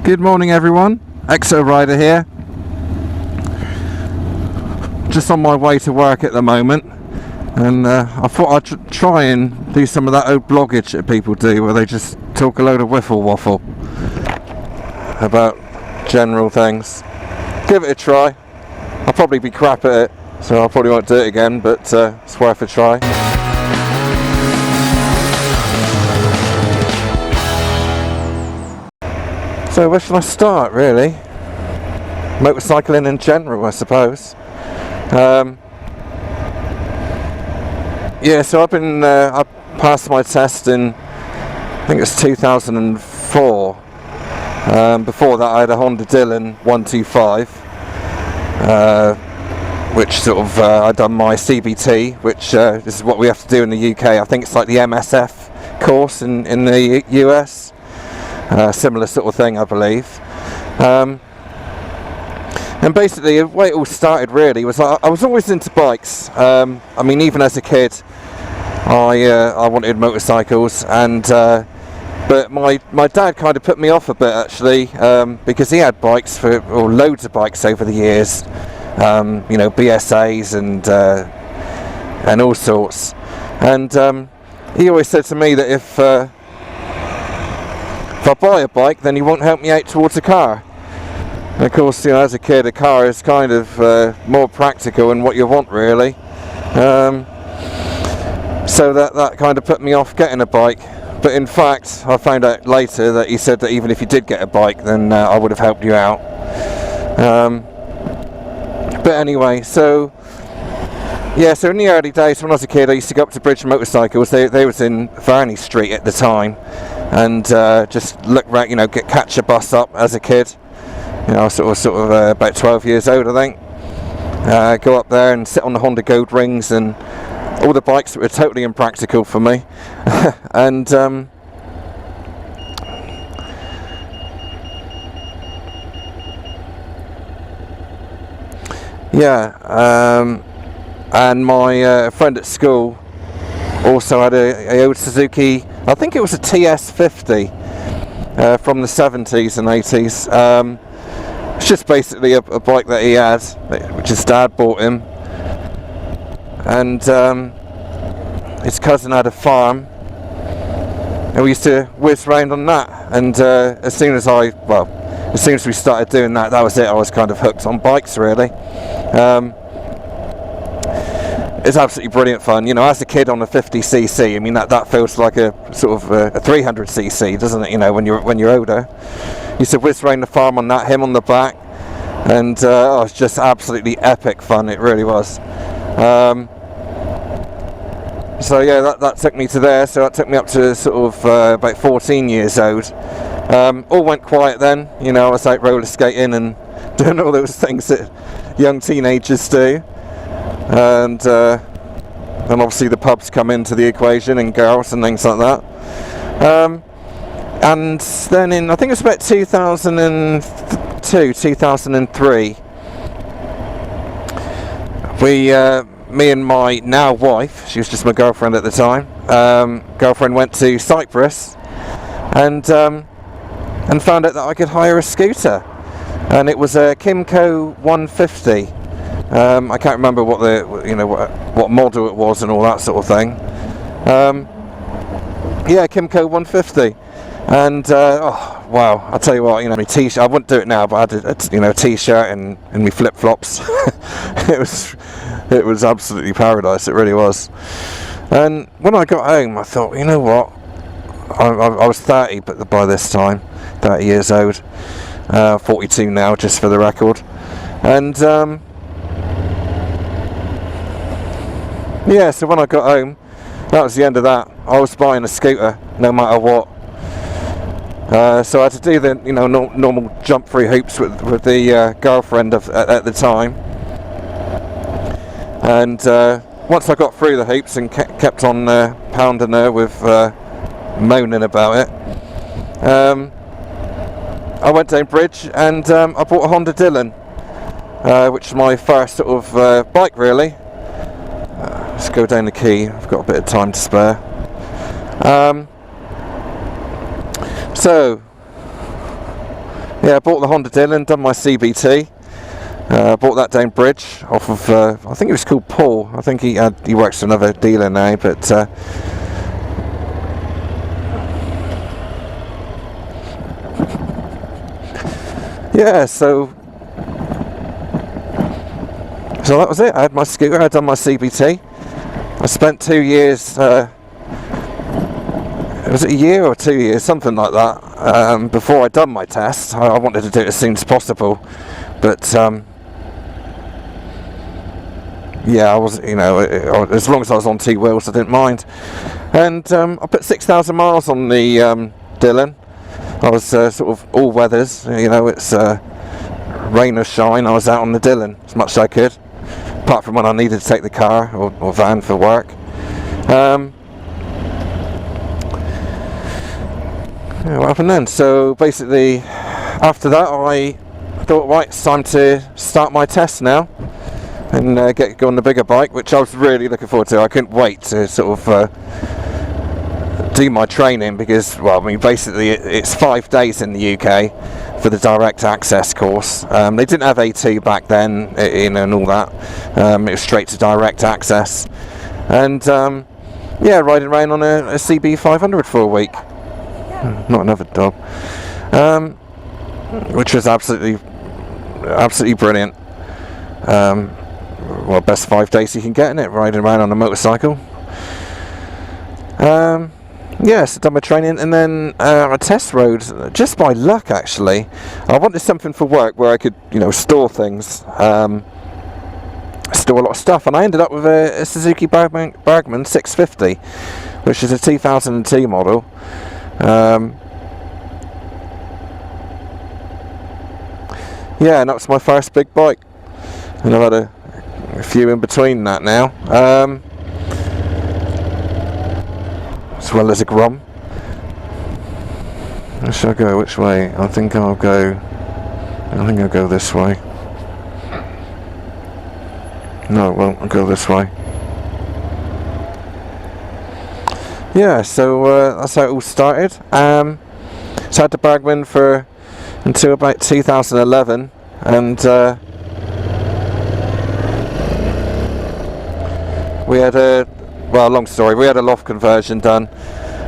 Good morning everyone, Exeter rider here. Just on my way to work at the moment, and I thought I'd try and do some of that old bloggage that people do where they just talk a load of whiffle waffle about general things. Give it a try. I'll probably be crap at it, so I probably won't do it again, but it's worth a try. So where shall I start, really? Motorcycling in general, I suppose. Yeah, so I passed my test in, I think it was 2004. Before that I had a Honda Dillon 125, which sort of, I'd done my CBT, which this is what we have to do in the UK. I think it's like the MSF course in the US. Similar sort of thing, I believe. And basically the way it all started really was I was always into bikes. I mean, even as a kid I wanted motorcycles, and but my dad kind of put me off a bit actually, because he had bikes or loads of bikes over the years, you know, BSAs and all sorts, and he always said to me that if I buy a bike, then he won't help me out towards a car. And of course, you know, as a kid, a car is kind of more practical and what you want, really. So that kind of put me off getting a bike. But in fact, I found out later that he said that even if you did get a bike, then I would have helped you out. But anyway, so yeah, so in the early days when I was a kid, I used to go up to Bridge Motorcycles. They was in Varney Street at the time, and just look right, you know, catch a bus up as a kid. You know, sort of about 12 years old, I think. Go up there and sit on the Honda Gold Rings and all the bikes that were totally impractical for me. And and my friend at school also had a old Suzuki, I think it was a TS50 from the 70s and 80s. It's just basically a bike that he had, which his dad bought him, and his cousin had a farm, and we used to whiz round on that. And as soon as we started doing that, that was it. I was kind of hooked on bikes, really. It's absolutely brilliant fun, you know. As a kid on a 50cc, I mean that feels like a sort of a 300cc, doesn't it? You know, when you're older. Used to whiz around the farm on that, him on the back, and it's just absolutely epic fun. It really was. So yeah, that took me to there. So that took me up to sort of about 14 years old. All went quiet then. You know, I was out roller skating and doing all those things that young teenagers do. And obviously the pubs come into the equation, and girls and things like that. And then in, I think it was about 2002, 2003, me and my now wife, she was just my girlfriend at the time, girlfriend went to Cyprus and found out that I could hire a scooter, and it was a Kimco 150. I can't remember what what model it was and all that sort of thing. Yeah, Kimco 150. And oh wow, I'll tell you what, you know, my t-shirt, I wouldn't do it now, but I had a t-shirt and my flip-flops. it was absolutely paradise, it really was. And when I got home, I thought, you know what, I was 30 but by this time, 30 years old, 42 now, just for the record. And yeah, so when I got home, that was the end of that. I was buying a scooter no matter what. So I had to do the normal jump through hoops with the girlfriend at the time, and once I got through the hoops and kept on pounding her with moaning about it, I went down Bridge and I bought a Honda Dillon, which is my first sort of bike really. Let's go down the key, I've got a bit of time to spare. So yeah, I bought the Honda Dylan, done my CBT. Bought that down bridge off of, I think it was called Paul. I think he works for another dealer now, but yeah, so that was it. I had my scooter, I'd done my CBT. I spent 2 years, was it a year or 2 years, something like that, before I'd done my test. I wanted to do it as soon as possible, but yeah, I was, you know, as long as I was on 2 wheels, I didn't mind. And I put 6,000 miles on the Dylan. I was sort of all weathers, you know, it's rain or shine, I was out on the Dylan as much as I could, apart from when I needed to take the car or van for work. Yeah, what happened then? So basically, after that, I thought, right, it's time to start my test now and go on the bigger bike, which I was really looking forward to. I couldn't wait to sort of do my training because, well, I mean, basically it's 5 days in the UK for the direct access course. They didn't have A2 back then, you know, and all that. It was straight to direct access, and yeah, riding around on a CB 500 for a week. Not another dog. Which was absolutely brilliant. Well, best 5 days you can get in it, riding around on a motorcycle. Yeah, so done my training, and then I test rode just by luck. Actually, I wanted something for work where I could, you know, store things, store a lot of stuff, and I ended up with a Suzuki Burgman 650, which is a 2002 model. Yeah, and that was my first big bike, and I've had a few in between that now, as well as a Grom. Where should I go? Which way? I think I'll go this way. No, it won't. I'll go this way. Yeah, so that's how it all started. So I had the Bagman until about 2011, and we had long story, we had a loft conversion done,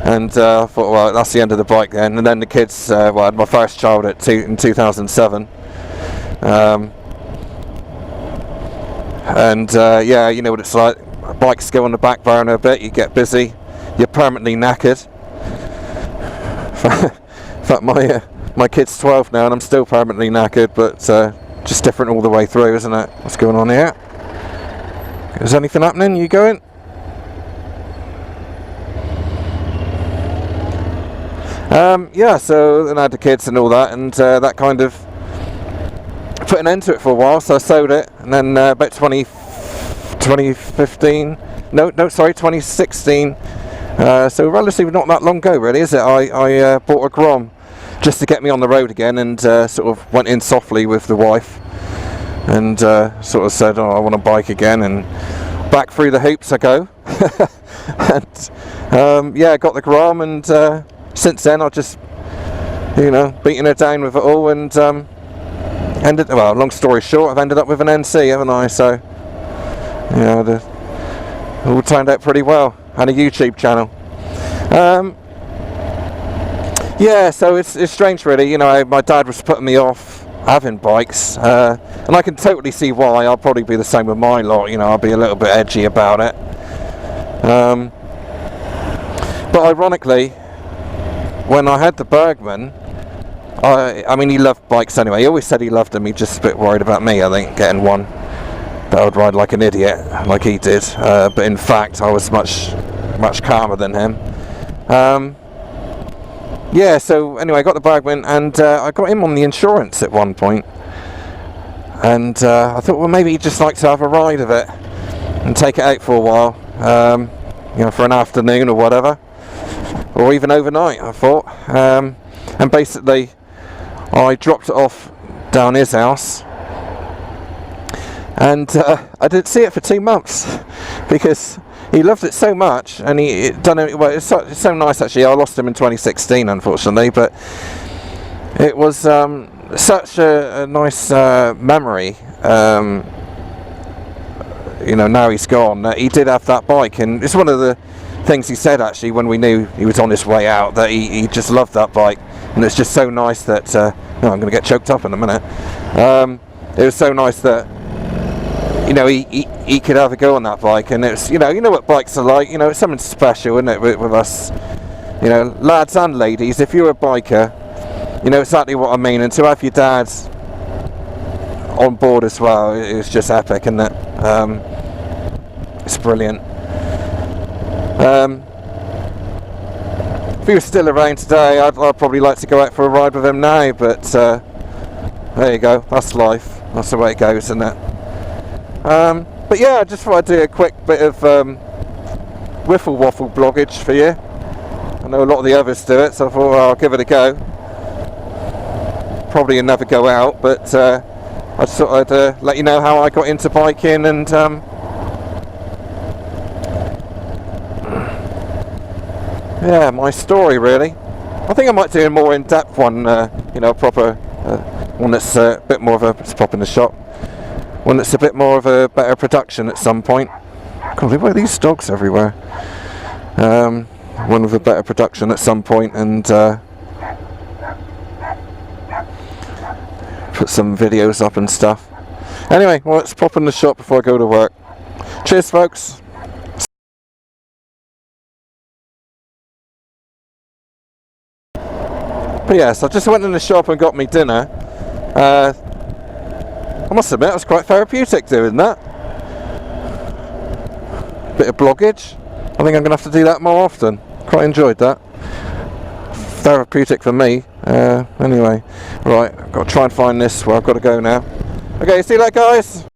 and I thought, well, that's the end of the bike then. And then the kids, I had my first child in 2007, and yeah, you know what it's like, bikes go on the back burner a bit, you get busy, you're permanently knackered. In fact, my kid's 12 now and I'm still permanently knackered, but just different all the way through, isn't it? What's going on here? Is anything happening? You going? Yeah, so then I had the kids and all that, and that kind of put an end to it for a while, so I sold it, and then about 2016, so relatively not that long ago really, is it? I bought a Grom just to get me on the road again, and sort of went in softly with the wife, and sort of said, oh, I want a bike again, and back through the hoops I go. And yeah, I got the Grom, and since then I've just, you know, beaten her down with it all, and well, long story short, I've ended up with an NC, haven't I? So, you know, it all turned out pretty well, and a YouTube channel. Yeah, so it's strange really, you know, my dad was putting me off having bikes, and I can totally see why. I'll probably be the same with my lot, you know, I'll be a little bit edgy about it. But ironically, when I had the Burgman, I mean, he loved bikes anyway. He always said he loved them. He's just a bit worried about me, I think, getting one that I would ride like an idiot, like he did. But in fact, I was much calmer than him. Yeah, so anyway, I got the Bagman, and I got him on the insurance at one point. And I thought, well, maybe he'd just like to have a ride of it and take it out for a while, you know, for an afternoon or whatever, or even overnight, I thought. And basically, I dropped it off down his house, and I didn't see it for 2 months because he loved it so much, and it's so nice actually. I lost him in 2016, unfortunately, but it was such a nice memory. You know, now he's gone, he did have that bike, and it's one of the things he said actually when we knew he was on his way out, that he just loved that bike. And it's just so nice that oh, I'm going to get choked up in a minute. It was so nice that, you know, he could have a go on that bike, and it's, you know what bikes are like. You know, it's something special, isn't it, with us, you know, lads and ladies. If you're a biker, you know exactly what I mean, and to have your dad on board as well, it was just epic, isn't it? It's brilliant. If he was still around today, I'd probably like to go out for a ride with him now, but there you go, that's life, that's the way it goes, isn't it? But yeah, I just thought I'd do a quick bit of wiffle waffle bloggage for you. I know a lot of the others do it, so I thought, well, I'll give it a go. Probably never go out, but I just thought I'd let you know how I got into biking, and yeah, my story really. I think I might do a more in-depth one, you know, a proper one that's a bit more of a, let's pop in the shop, one that's a bit more of a better production at some point. God, why are these dogs everywhere? One with a better production at some point, and put some videos up and stuff. Anyway, well, let's pop in the shop before I go to work. Cheers, folks. But yes, I just went in the shop and got me dinner. I must admit, it was quite therapeutic doing that. Bit of bloggage. I think I'm going to have to do that more often. Quite enjoyed that. Therapeutic for me. Anyway, right, I've got to try and find this. Well, I've got to go now. Okay, see you later, guys.